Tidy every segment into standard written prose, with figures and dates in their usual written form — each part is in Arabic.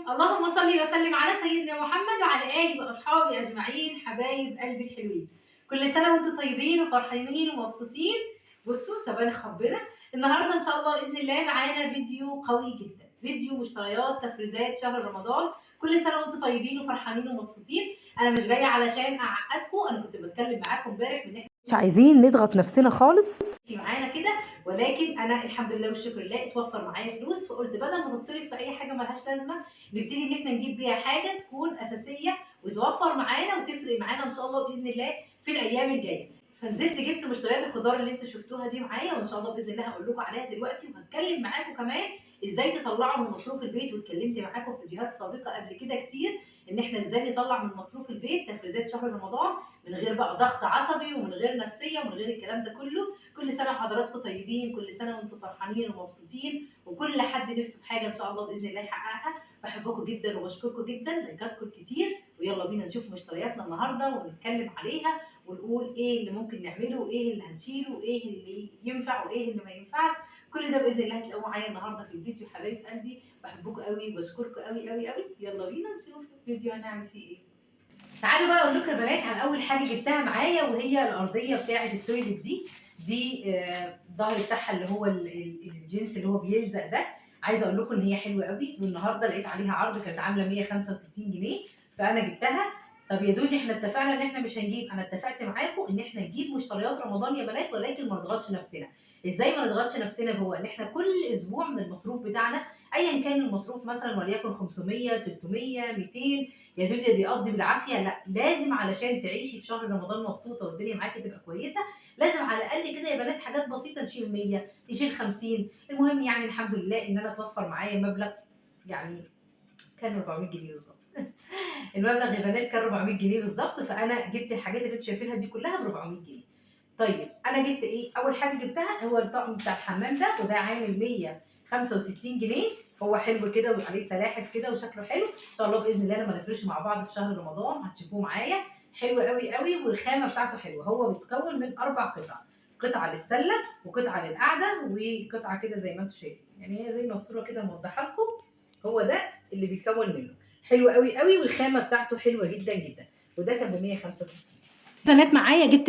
اللهم صل وسلم على سيدنا محمد وعلى آله وأصحابه أجمعين. حبايب قلبي الحلوين، كل سنة وانتم طيبين وفرحانين ومبسوطين. بصوا سبانخ ربنا النهارده إن شاء الله بإذن الله معانا فيديو قوي جدا، فيديو مشتريات تفريزات شهر رمضان. كل سنة وانتم طيبين وفرحانين ومبسوطين. أنا مش جاية علشان أعقدكم، أنا كنت بتكلم معاكم امبارح من مش عايزين نضغط نفسنا خالص معانا كده، ولكن انا الحمد لله والشكر لله اتوفر معايا فلوس، فقلت بدل ما تتصرف في اي حاجه ملهاش لازمه نبتدي ان احنا نجيب بيها حاجه تكون اساسيه وتوفر معانا وتفرق معانا ان شاء الله باذن الله في الايام الجايه. فنزلت جبت مشتريات الخضار اللي انتوا شفتوها دي معايا، وان شاء الله باذن الله هقول لكم عليها دلوقتي، وهتكلم معاكم كمان ازاي تطلعوا من مصروف البيت. واتكلمت معاكم في فيديوهات سابقه قبل كده كتير ان احنا ازاي نطلع من مصروف البيت تفريزات شهر رمضان من غير بقى ضغط عصبي ومن غير نفسيه ومن غير الكلام ده كله. كل سنه وحضراتكم طيبين، كل سنه وانتم فرحانين ومبسوطين، وكل حد نفسه في حاجه ان شاء الله باذن الله يحققها. بحبكم جدا وبشكركم جدا، لايكاتكم الكتير. ويلا بينا نشوف مشترياتنا النهارده ونتكلم عليها ونقول ايه اللي ممكن نعمله وايه اللي هنشيله وايه اللي ينفع وايه اللي ما ينفعش. كل ده باذن الله هتلاقوه معايا النهارده في الفيديو. حبايب قلبي بحبكم قوي وبشكركم قوي قوي قوي. يلا بينا نشوف الفيديو هنعمل فيه ايه. تعالوا بقى اقول لكم يا بنات على اول حاجه جبتها معايا، وهي الارضيه بتاعه التويليت دي الظهر بتاعها اللي هو الجنس اللي هو بيلزق ده. عايزه اقول لكم ان هي حلوه قوي، والنهارده لقيت عليها عرض كانت عامله 165 جنيه فانا جبتها. طب يا دودي احنا اتفقنا ان احنا مش هنجيب، انا اتفقت معاكم ان احنا نجيب مشتريات رمضان يا بنات، ولكن ما نضغطش نفسنا. ازاي ما نضغطش نفسنا؟ هو ان احنا كل اسبوع من المصروف بتاعنا ايا كان المصروف، مثلا وليكن 500 300 200 يا دودي بيقضي بالعافيه. لا، لازم علشان تعيشي في شهر رمضان مبسوطه والدنيا معاكي تبقى كويسه لازم على الاقل كده يا بنات حاجات بسيطه، نشيل 100 نشيل 50. المهم يعني الحمد لله ان انا اتوفر معايا مبلغ يعني كان 400 جنيه بالظبط. المبلغ يا بنات كان 400 جنيه بالظبط، فانا جبت الحاجات اللي انتوا شايفينها دي كلها ب 400 جنيه. طيب انا جبت ايه؟ اول حاجه جبتها هو الطقم بتاع الحمام ده، وده عامل 165 جنيه. هو حلو كده وعليه سلاحف كده وشكله حلو. ان شاء الله باذن الله لما نفرشه مع بعض في شهر رمضان هتشوفوه معايا حلو قوي قوي. والخامه بتاعته حلوه، هو بيتكون من 4 قطع، قطعه للسله وقطعه للقعده وقطعه كده زي ما انتم شايفين، يعني هي زي ما الصوره كده موضحه لكم. هو ده اللي بيتكون منه، حلو قوي قوي، والخامه بتاعته حلوه جدا جدا. وده كان ب 165. بنات معايا جبت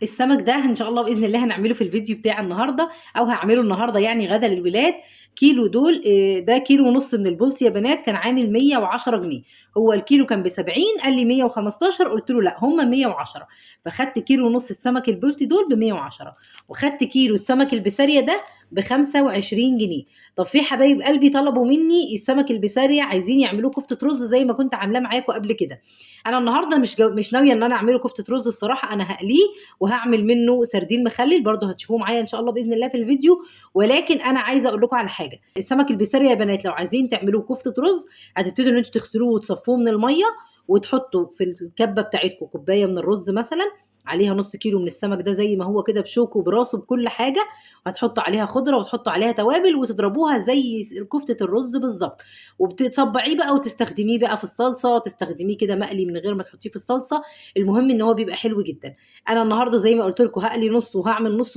السمك ده ان شاء الله باذن الله هنعمله في الفيديو بتاع النهارده، او هعمله النهارده يعني غدا للولاد. كيلو دول ده كيلو ونص من البلطي يا بنات، كان عامل 110 جنيه. هو الكيلو كان ب 70، قال لي 115، قلت له لا هم 110. فخدت كيلو ونص السمك البلطي دول ب 110، وخدت كيلو السمك البسارية ده ب 25 جنيه. طب في حبايب قلبي طلبوا مني السمك البسارية، عايزين يعملوه كفته رز زي ما كنت عاملاه معاكم قبل كده. انا النهارده مش ناويه ان انا اعمله كفته رز الصراحه، انا هقليه وهعمل منه سردين مخلل برده هتشوفوه معايا ان شاء الله باذن الله في الفيديو. ولكن انا عايزه اقول لكم على حاجه، السمك البساري يا بنات لو عايزين تعملوه كفته رز هتبتدوا ان انتوا تغسلوه وتصفوه من الميه، وتحطوا في الكبه بتاعتكم كوبايه من الرز مثلا، عليها نص كيلو من السمك ده زي ما هو كده بشوكه وبراسه بكل حاجه، وهتحطوا عليها خضره وتحطوا عليها توابل وتضربوها زي كفته الرز بالظبط. وبتصبعيه بقى وتستخدميه بقى في الصلصه، تستخدميه كده مقلي من غير ما تحطيه في الصلصه. المهم ان هو بيبقى حلو جدا. انا النهارده زي ما قلت لكم هقلي نص وهعمل نص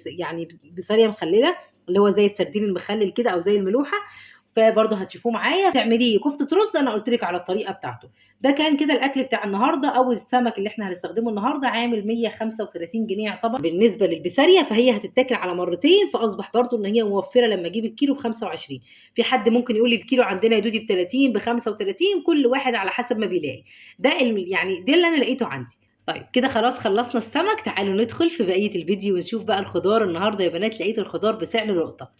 يعني بساريه مخلله اللي هو زي السردين المخلل كده او زي الملوحه. فبرضه هتشوفوه معايا تعمليه كفته رز، انا قلت لك على الطريقه بتاعته. ده كان كده الاكل بتاع النهارده، او السمك اللي احنا هنستخدمه النهارده عامل 135 جنيه يعتبر. بالنسبه للبساريه فهي هتتاكل على مرتين، فاصبح برضه ان هي موفره لما اجيب الكيلو ب 25. في حد ممكن يقول لي الكيلو عندنا يا دودي ب 30 ب 35، كل واحد على حسب ما بيلاقي. ده يعني ده اللي انا لقيته عندي. طيب كده خلاص خلصنا السمك، تعالوا ندخل في بقيه الفيديو ونشوف بقى الخضار. النهارده يا بنات لقيت الخضار بسعر لقطه.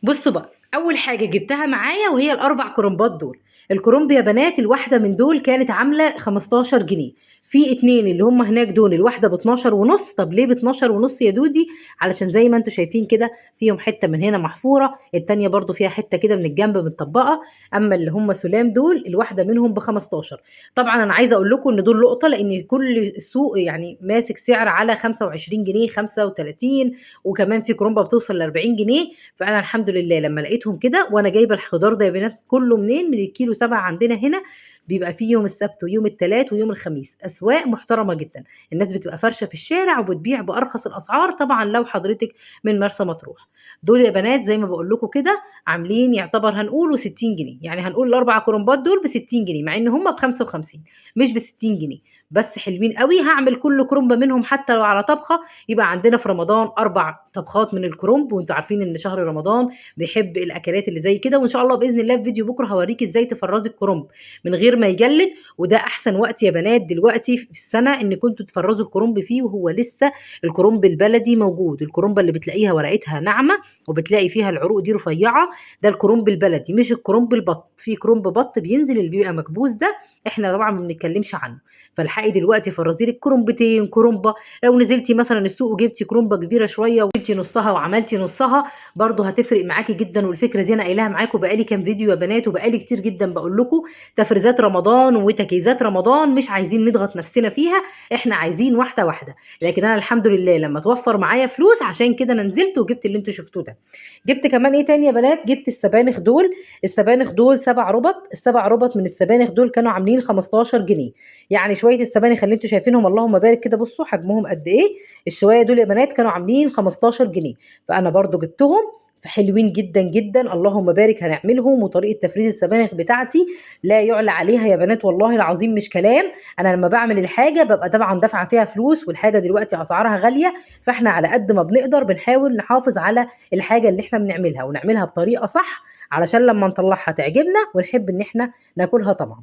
بصوا بقى، اول حاجه جبتها معايا وهي ال4 كرنبات دول. الكرنب يا بنات الواحده من دول كانت عامله 15 جنيه. في 2 اللي هم هناك دول الواحده ب 12 ونص. طب ليه ب 12 ونص يا دودي؟ علشان زي ما انتم شايفين كده فيهم حته من هنا محفوره، التانيه برضو فيها حته كده من الجنب متطبقه. اما اللي هم سلام دول الواحده منهم ب 15. طبعا انا عايزه اقول لكم ان دول لقطه، لان كل السوق يعني ماسك سعر على 25 جنيه 35، وكمان في كرنبه بتوصل ل 40 جنيه. فانا الحمد لله لما لقيتهم كده، وانا جايبه الخضار ده يا بنات كله منين؟ من الكيلو 7 عندنا هنا بيبقى فيه يوم السبت ويوم الثلاث ويوم الخميس اسواق محترمه جدا، الناس بتبقى فرشه في الشارع وبتبيع بارخص الاسعار طبعا لو حضرتك من مرسى مطروح. دول يا بنات زي ما بقول لكم كده عاملين يعتبر هنقوله 60 جنيه، يعني هنقول الاربع كرومبات دول ب 60 جنيه مع ان هم ب 55 مش ب 60 جنيه، بس حلوين قوي. هعمل كل كرومبه منهم حتى لو على طبخه، يبقى عندنا في رمضان 4 طبخات من الكرومب، وانتوا عارفين ان شهر رمضان بيحب الاكلات اللي زي كده. وان شاء الله باذن الله في فيديو بكره هوريكي ازاي تفرزي الكرومب من غير ما يجلد، وده احسن وقت يا بنات دلوقتي في السنه ان كنتوا تفرزوا الكرومب فيه وهو لسه الكرومب البلدي موجود. الكرومبه اللي بتلاقيها ورقتها ناعمه وبتلاقي فيها العروق دي رفيعه، ده الكرومب البلدي مش الكرومب البط. في كرومب بط بينزل اللي بيبقى مكبوس ده احنا طبعا ما بنتكلمش عنه. فالحقي دلوقتي فرزي لك كرومبتين كرومبه، لو نزلتي مثلا السوق وجبتي كرومبه كبيره شويه وجبتي نصها وعملتي نصها برضو هتفرق معاكي جدا. والفكره دي انا قايلها معاكم بقالي كام فيديو يا بنات، وبقالي كتير جدا بقول لكم تفريزات رمضان وتجهيزات رمضان مش عايزين نضغط نفسنا فيها، احنا عايزين واحده واحده. لكن انا الحمد لله لما توفر معايا فلوس عشان كده انا نزلت وجبت اللي انتوا شفتوه ده. جبت كمان ايه تاني يا بنات؟ جبت السبانخ دول. السبانخ دول 7 ربط، السبع ربط من السبانخ دول كانوا عاملين 15 جنيه. يعني شويه السبانخ اللي انتوا شايفينهم اللهم بارك كده، بصوا حجمهم قد ايه، الشويه دول يا بنات كانوا عاملين 15 جنيه، فانا برضو جبتهم فحلوين جدا جدا اللهم بارك. هنعملهم وطريقه تفريز السبانخ بتاعتي لا يعلى عليها يا بنات والله العظيم مش كلام. انا لما بعمل الحاجه ببقى طبعا دافعه فيها فلوس، والحاجه دلوقتي اسعارها غاليه، فاحنا على قد ما بنقدر بنحاول نحافظ على الحاجه اللي احنا بنعملها ونعملها بطريقه صح علشان لما نطلعها تعجبنا ونحب ان احنا ناكلها طبعا.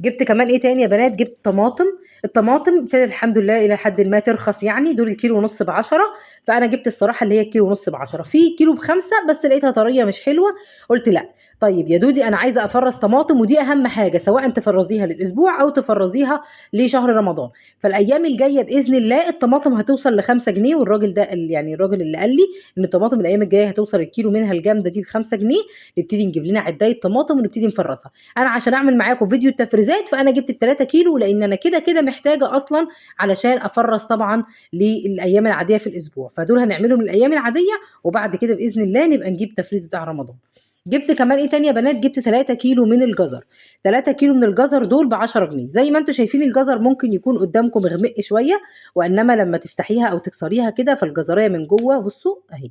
جبت كمان ايه تاني يا بنات؟ جبت طماطم. الطماطم ابتدت الحمد لله الى حد ما ترخص، يعني دول الكيلو ونص ب10، فانا جبت الصراحه اللي هي الكيلو ونص ب10، في كيلو ب5 بس لقيتها طريه مش حلوه، قلت لا. طيب يا دودي انا عايزه افرز طماطم ودي اهم حاجه، سواء تفرزيها للاسبوع او تفرزيها لشهر رمضان. فالايام الجايه باذن الله الطماطم هتوصل ل5 جنيه، والراجل ده يعني الراجل اللي قال لي ان الطماطم الايام الجايه هتوصل الكيلو منها الجامده دي ب5 جنيه، نبتدي نجيب لنا عدايه طماطم ونبتدي نفرزها. انا عشان اعمل معاكم فيديو التفريزات فانا جبت ال3 كيلو، لان انا كده كده محتاجه اصلا علشان افرز طبعا للايام العاديه في الاسبوع، فدول هنعملهم الايام العاديه وبعد كده باذن الله نبقى نجيب تفريز بتاع رمضان. جبت كمان ايه تاني يا بنات؟ جبت 3 كيلو من الجزر. 3 كيلو من الجزر دول ب10 جنيه. زي ما انتم شايفين الجزر ممكن يكون قدامكم مغمق شويه، وانما لما تفتحيها او تكسريها كده فالجزريه من جوه بصوا اهي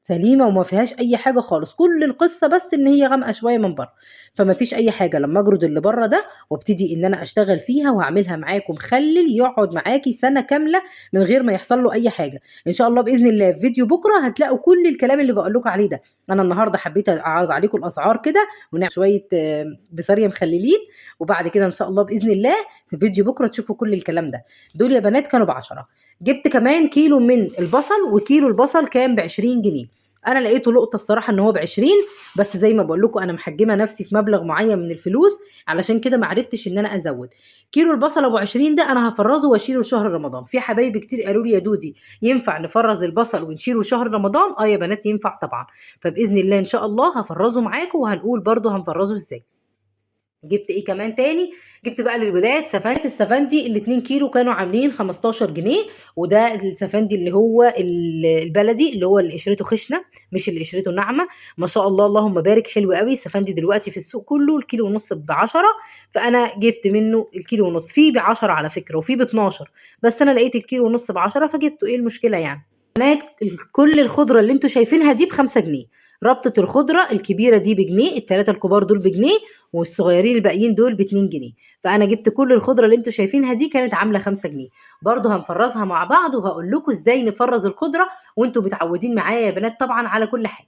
سليمه وما فيهاش اي حاجه خالص، كل القصه بس ان هي غامقه شويه من بره، فما فيش اي حاجه. لما اجرد اللي بره ده وابتدي ان انا اشتغل فيها وهعملها معاكم مخلل يقعد معاكي سنه كامله من غير ما يحصل له اي حاجه ان شاء الله باذن الله. في فيديو بكره هتلاقوا كل الكلام اللي بقول لكم عليه ده. انا النهارده حبيت اعرض عليكم الاسعار كده ونعمل شويه بصاريه مخللين، وبعد كده ان شاء الله باذن الله في فيديو بكره تشوفوا كل الكلام ده. دول يا بنات كانوا ب10. جبت كمان كيلو من البصل، وكيلو البصل كان ب20 جنيه. انا لقيته لقطه الصراحه ان هو ب20، بس زي ما بقول لكم انا محجمه نفسي في مبلغ معين من الفلوس علشان كده ما عرفتش ان انا ازود. كيلو البصل ابو 20 ده انا هفرزه واشيله لشهر رمضان. في حبايبي كتير قالوا لي يا دودي ينفع نفرز البصل ونشيله لشهر رمضان؟ اه يا بنات ينفع طبعا، فباذن الله ان شاء الله هفرزه معاكم وهنقول برضو هنفرزه ازاي. جبت ايه كمان تاني؟ جبت بقى للولاد سفندي. السفندي ال2 كيلو كانوا عاملين 15 جنيه، وده السفندي اللي هو البلدي اللي هو اللي قشرته خشنه مش اللي قشرته ناعمه. ما شاء الله اللهم بارك حلو قوي. السفندي دلوقتي في السوق كله الكيلو ونص ب10، فانا جبت منه الكيلو ونص. فيه ب10 على فكره وفيه ب12، بس انا لقيت الكيلو ونص ب10 فجبته، ايه المشكله يعني. بنات كل الخضره اللي انتوا شايفينها دي ب5 جنيه. ربطة الخضرة الكبيرة دي بجنيه، ال3 الكبار دول بجنيه، والصغيرين الباقيين دول ب2 جنيه. فأنا جبت كل الخضرة اللي انتوا شايفينها دي كانت عاملة 5 جنيه. برضو هنفرزها مع بعض وهقول لكم ازاي نفرز الخضرة وانتوا متعودين معايا يا بنات طبعا على كل حاجة.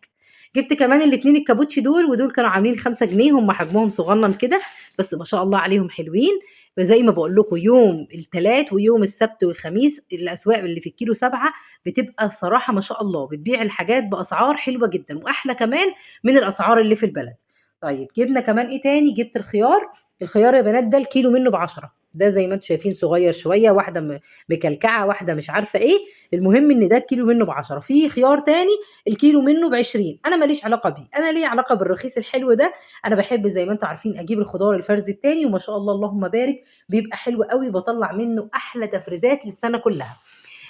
جبت كمان الاتنين الكابوتشي دول، ودول كانوا عاملين 5 جنيه، هم حجمهم صغنن كده بس ما شاء الله عليهم حلوين. زي ما بقول لكم يوم الثلاث ويوم السبت والخميس الاسواق اللي في الكيلو 7 بتبقى الصراحه ما شاء الله بتبيع الحاجات باسعار حلوه جدا واحلى كمان من الاسعار اللي في البلد. طيب جبنا كمان ايه تاني؟ جبت الخيار. الخيار يا بنات ده الكيلو منه ب10، ده زي ما انتم شايفين صغير شويه، واحده مكلكعه واحده مش عارفه ايه، المهم ان ده الكيلو منه ب10. في خيار تاني الكيلو منه ب20، انا ماليش علاقه بيه، انا ليه علاقه بالرخيص الحلو ده. انا بحب زي ما انتم عارفين اجيب الخضار الفرز التاني وما شاء الله اللهم بارك بيبقى حلو قوي، بطلع منه احلى تفريزات للسنه كلها.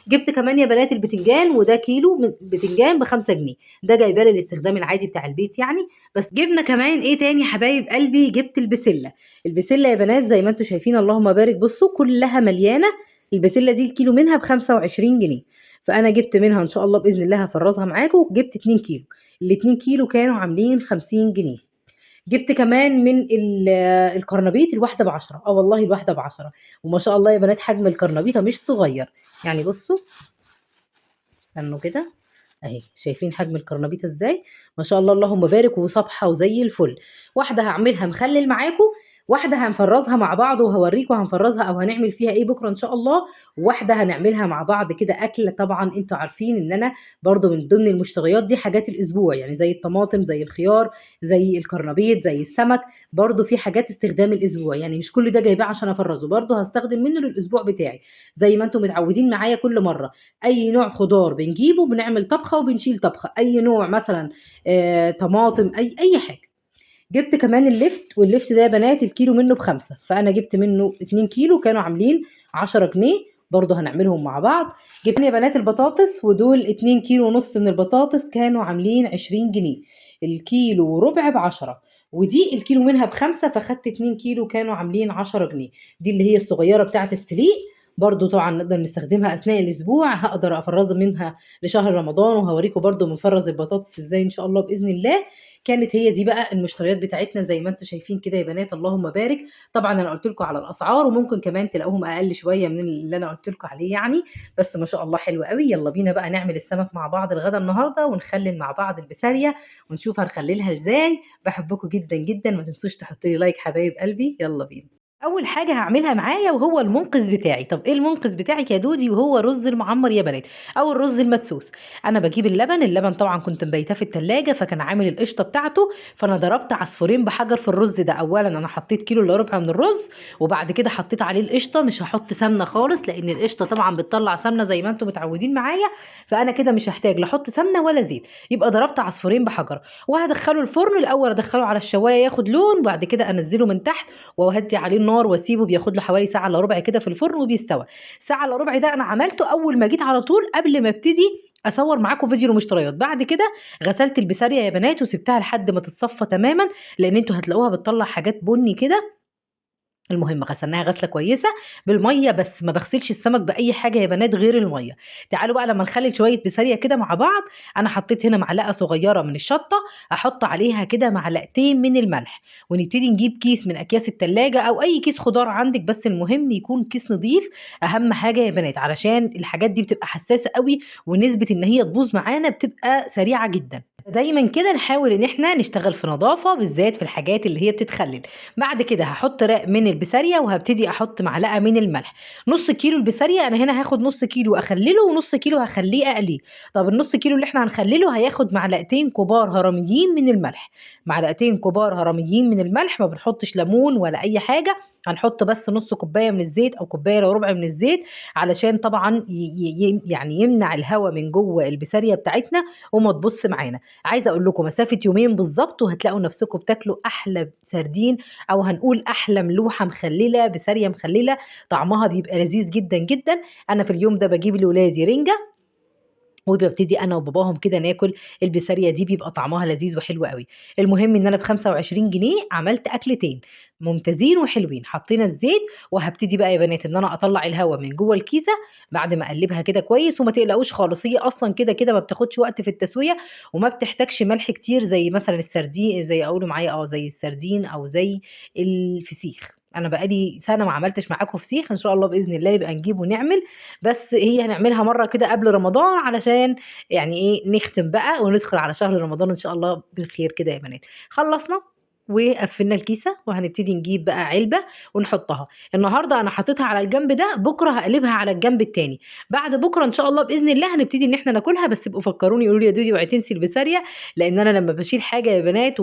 جبت كمان يا بنات البتنجان، وده كيلو من بتنجان ب5 جنيه، ده جايباه للاستخدام العادي بتاع البيت يعني. بس جبنا كمان ايه تاني يا حبايب قلبي؟ جبت البسله. البسله يا بنات زي ما انتم شايفين اللهم بارك، بصوا كلها مليانه. البسله دي الكيلو منها ب25 جنيه، فانا جبت منها ان شاء الله باذن الله هفرزها معاكم. جبت 2 كيلو، ال2 كيلو كانوا عاملين 50 جنيه. جبت كمان من الكرنبيط الواحده ب10، والله الواحده ب10. وما شاء الله يا بنات حجم الكرنبيطه مش صغير يعني. بصوا استنوا كده اهي، شايفين حجم الكرنبيطه ازاي؟ ما شاء الله اللهم بارك، وصبحه وزي الفل. واحده هعملها مخلل معاكم، واحده هنفرزها مع بعض وهوريكم هنفرزها او هنعمل فيها ايه بكره ان شاء الله. وواحده هنعملها مع بعض كده اكله. طبعا انتوا عارفين ان انا برضو من ضمن المشتريات دي حاجات الاسبوع، يعني زي الطماطم زي الخيار زي الكرنبيط زي السمك، برضو في حاجات استخدام الاسبوع، يعني مش كل ده جايباه عشان افرزه، برضو هستخدم منه للاسبوع بتاعي زي ما انتم متعودين معايا كل مره. اي نوع خضار بنجيبه بنعمل طبخه وبنشيل طبخه، اي نوع مثلا طماطم اي حاجه. جبت كمان اللفت، واللفت ده يا بنات الكيلو منه ب5، فانا جبت منه 2 كيلو كانوا عاملين 10 جنيه، برضه هنعملهم مع بعض. جبت يا بنات البطاطس، ودول 2 كيلو ونص من البطاطس كانوا عاملين 20 جنيه، الكيلو وربع ب10. ودي الكيلو منها ب5، فخدت 2 كيلو كانوا عاملين 10 جنيه. دي اللي هي الصغيرة بتاعة السليق، برضو طبعا نقدر نستخدمها أثناء الأسبوع، هقدر أفرز منها لشهر رمضان، وهوريكم برضو بنفرز البطاطس إزاي إن شاء الله بإذن الله. كانت هي دي بقى المشتريات بتاعتنا زي ما انتم شايفين كده يا بنات اللهم بارك. طبعا انا قلت لكم على الاسعار، وممكن كمان تلاقوهم اقل شويه من اللي انا قلت لكم عليه يعني، بس ما شاء الله حلو قوي. يلا بينا بقى نعمل السمك مع بعض الغدا النهارده، ونخلل مع بعض البسارية ونشوف هنخللها ازاي. بحبكم جدا جدا، ما تنسوش تحطوا لي لايك حبايب قلبي. يلا بينا. اول حاجه هعملها معايا وهو المنقذ بتاعي. طب ايه المنقذ بتاعك يا دودي؟ وهو رز المعمر يا بنات، او الرز المدسوس. انا بجيب اللبن طبعا كنت مبيتاه في التلاجة، فكان عامل القشطه بتاعته، فانا ضربت عصفورين بحجر في الرز ده. اولا انا حطيت كيلو الا ربع من الرز، وبعد كده حطيت عليه القشطه، مش هحط سمنه خالص لان القشطه طبعا بتطلع سمنه زي ما انتم متعودين معايا، فانا كده مش هحتاج لا احط سمنه ولا زيت. يبقى ضربت عصفورين بحجر. وهدخله الفرن، الاول ادخله على الشوايه ياخد لون، وبعد كده انزله من تحت وهدي عليه النار واسيبه، بياخد له حوالي ساعه الا ربع كده في الفرن وبيستوى. ساعه الا ربع ده انا عملته اول ما جيت على طول قبل ما ابتدي اصور معاكم فيديو المشتريات. بعد كده غسلت البسارية يا بنات وسبتها لحد ما تتصفى تماما، لان انتوا هتلاقوها بتطلع حاجات بني كده. المهم غسلناها غسله كويسه بالميه، بس ما بغسلش السمك باي حاجه يا بنات غير الميه. تعالوا بقى لما نخلي شويه بسارية كده مع بعض. انا حطيت هنا معلقه صغيره من الشطه، احط عليها كده معلقتين من الملح، ونبتدي نجيب كيس من اكياس التلاجة او اي كيس خضار عندك، بس المهم يكون كيس نظيف. اهم حاجه يا بنات علشان الحاجات دي بتبقى حساسه قوي، ونسبه ان هي تبوظ معانا بتبقى سريعه جدا. دايما كده نحاول ان احنا نشتغل في نظافه، بالذات في الحاجات اللي هي بتتخلل. بعد كده هحط رق من البسارية، وهبتدي احط معلقه من الملح. نص كيلو البسارية انا هنا هاخد نص كيلو اخلله، ونص كيلو هخليه اقليه. طب النص كيلو اللي احنا هنخلله هياخد معلقتين كبار هرميين من الملح. معلقتين كبار هرميين من الملح، ما بنحطش ليمون ولا اي حاجه، هنحط بس نص كوبايه من الزيت او كوبايه الا ربع من الزيت، علشان طبعا يعني يمنع الهواء من جوه البسارية بتاعتنا وما تبص معانا. عايزه اقول لكم مسافه يومين بالظبط وهتلاقوا نفسكم بتاكلوا احلى سردين، او هنقول احلى ملوحه مخلله بسارية مخلله، طعمها بيبقى لذيذ جدا جدا. انا في اليوم ده بجيب لاولادي رنجه، وببتدي انا وباباهم كده ناكل البسارية دي، بيبقى طعمها لذيذ وحلو قوي. المهم ان انا ب25 جنيه عملت اكلتين ممتازين وحلوين. حطينا الزيت، وهبتدي بقى يا بنات ان انا اطلع الهواء من جوه الكيسه بعد ما اقلبها كده كويس. وما تقلقوش خالص، هي اصلا كده كده ما بتاخدش وقت في التسويه، وما بتحتاجش ملح كتير زي مثلا السردين، زي اقولوا معايا زي السردين او زي الفسيخ. انا بقالي سنه ما عملتش معاكم فسيخ، ان شاء الله باذن الله يبقى نجيب ونعمل، بس هي هنعملها مره كده قبل رمضان علشان يعني ايه نختم بقى وندخل على شهر رمضان ان شاء الله بالخير كده يا بنات. خلصنا وقفلنا الكيسه، وهنبتدي نجيب بقى علبه ونحطها. النهارده انا حطيتها على الجنب ده، بكره هقلبها على الجنب التاني. بعد بكره ان شاء الله باذن الله هنبتدي ان احنا ناكلها. بس ابقوا فكروني قولوا لي يا دودي اوعي تنسي البسارية، لان انا لما بشيل حاجه يا بنات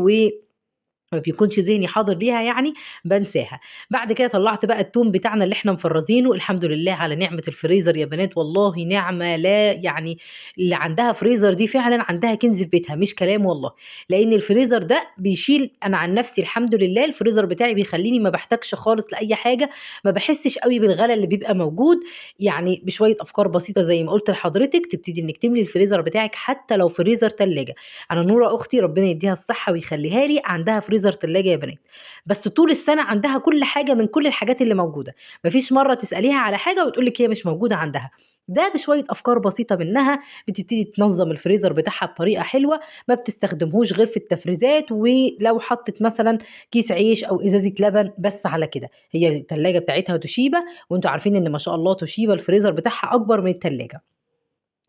ما بيكونش ذهني حاضر ليها يعني بانساها. بعد كده طلعت بقى التوم بتاعنا اللي احنا مفرزينه، الحمد لله على نعمة الفريزر يا بنات، والله نعمة لا يعني، اللي عندها فريزر دي فعلا عندها كنز في بيتها مش كلام والله. لان الفريزر ده بيشيل، انا عن نفسي الحمد لله الفريزر بتاعي بيخليني ما بحتاجش خالص لاي حاجة، ما بحسش قوي بالغلا اللي بيبقى موجود. يعني بشوية افكار بسيطة زي ما قلت لحضرتك تبتدي انك تملي الفريزر بتاعك حتى لو فريزر تلاجة. انا نورة اختي ربنا يديها الصحة ويخليها لي عندها فريزر تلاجة يا بنات، بس طول السنة عندها كل حاجة من كل الحاجات اللي موجودة، مفيش مرة تسأليها على حاجة وتقول لك هي مش موجودة عندها. ده بشوية أفكار بسيطة منها بتبتدي تنظم الفريزر بتاعها بطريقة حلوة، ما بتستخدمهوش غير في التفريزات، ولو حطت مثلا كيس عيش أو إزازة لبن بس، على كده. هي التلاجة بتاعتها توشيبا، وانتوا عارفين ان ما شاء الله توشيبا الفريزر بتاعها أكبر من التلاجة،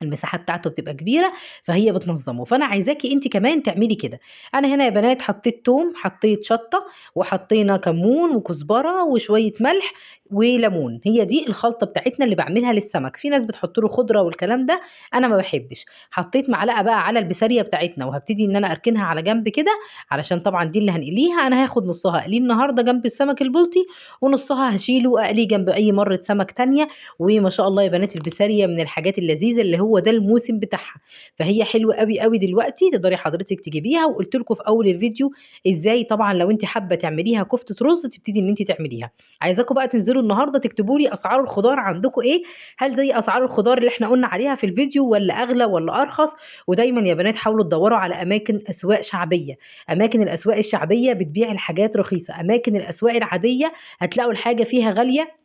المساحة بتاعته بتبقى كبيرة، فهي بتنظمه. فأنا عايزاكي أنتِ كمان تعملي كده. أنا هنا يا بنات حطيت توم، حطيت شطة، وحطينا كمون وكزبرة وشوية ملح وليمون، هي دي الخلطة بتاعتنا اللي باعملها للسمك. في ناس بتحط له خضرة والكلام ده، أنا ما باحبش. حطيت معلقة بقى على البسارية بتاعتنا، وهابتدي إن أنا أركنها على جنب كده، علشان طبعًا دي اللي هنقليها. أنا هاخد نصها أقليه النهارده جنب السمك البلطي، ونصها هاشيله أقليه جنب أي مرة سمك تانية. وما شاء الله يا بنات البسارية من الحاجات اللذيذة اللي هو ده الموسم بتاعها، فهي حلوة أوي، أوي دلوقتي، تقدري حضرتك تجيبيها. وقُلت لكم في أول الفيديو إزاي طبعًا لو أنتِ حابة تعمليها كفتة رز تبتدي إن أنتِ تعمليها. عايزاكم بقى تنزلوا النهارده تكتبوا لي أسعار الخضار عندكم إيه، هل زي أسعار الخضار اللي إحنا قُلنا عليها في الفيديو والّا أغلى والّا أرخص؟ ودايمًا يا بنات حاولوا تدوّروا على أماكن أسواق شعبية، أماكن الأسواق الشعبية بتبيع الحاجات رخيصة، أماكن الأسواق العادية هتلاقوا الحاجة فيها غالية.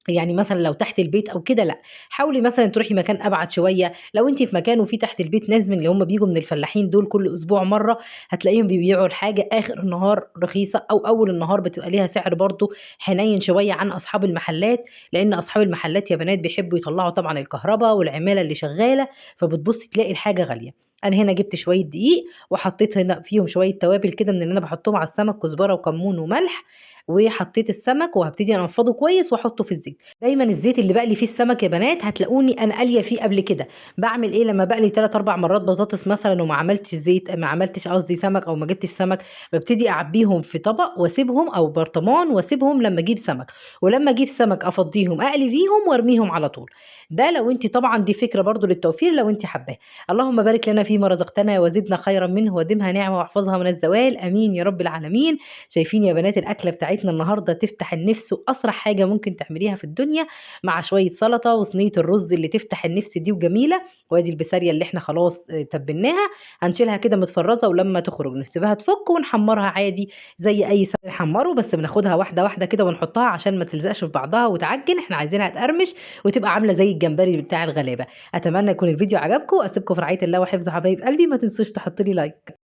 يعني مثلًا لو تحت البيت أو كده لأ، حاولي مثلًا تروحي مكان أبعد شوية. لو أنتِ في مكان وفي تحت البيت ناس من اللي هم بييجوا من الفلاحين دول كل أسبوع مرّة، هتلاقيهم بيبيعوا الحاجة آخر النهار رخيصة، أو أول النهار بتبقى ليها سعر برضه حنيّن شوية عن أصحاب المحلات، لإن أصحاب المحلات يا بنات بيحبوا يطلّعوا طبعًا الكهربا والعمالة اللي شغالة، فبتبُصّي تلاقي الحاجة غالية. أنا هنا جِبت شوية دقيق، وحطيت هنا فيهم شوية توابل كده من اللي أنا باحطهم على السمك، كزبرة وكمون وملح، وحطيت السمك وهابتدي أنفّضه كويس وأحطه في الزيت. دايمًا الزيت اللي باقلي فيه السمك يا بنات هتلاقوني أنا قالية فيه قبل كده. باعمل إيه لمّا باقلي 3، 4 مرات بطاطس مثلًا وما عملتش زيت، ما عملتش قصدي سمك أو ما جبتش سمك، بابتدي أعبيهم في طبق واسيبهم أو برطمان واسيبهم لمّا أجيب سمك، ولمّا أجيب سمك أفضّيهم أقلي فيهم وارميهم على طول. ده لو أنتِ طبعًا دي فكرة برضه للتوفير لو أنتِ حاباه. اللهم بارك لنا فيما رزقتنا وزدنا خيرًا منه وادِمها نعمة واحفظها من الزوال، آمين يا رب العالمين. شايفين يا بنات الأكلة بتاعتنا النهارده تفتح النِفس، وأسرع حاجة ممكن تعمليها في الدنيا، مع شوية سلطة وصينية الرز اللي تفتح النِفس دي وجميلة. وادي البسارية اللي إحنا خلاص تبِّلناها، هنشيلها كده متفرّزة، ولمّا تخرج نسيبها تفُك ونحمّرها عادي زي أي بنحمّره، بس بناخدها واحدة، واحدة كده ونحطها عشان ما تلزقش في بعضها وتعجِّن، إحنا عايزينها تقرمش وتبقى عاملة زي الجمبري بتاع الغلابة. أتمنى يكون الفيديو عجبكم، أسيبكم في رعاية الله وحفظه حبايب قلبي، ما تنسوش تحطّوا لي لايك.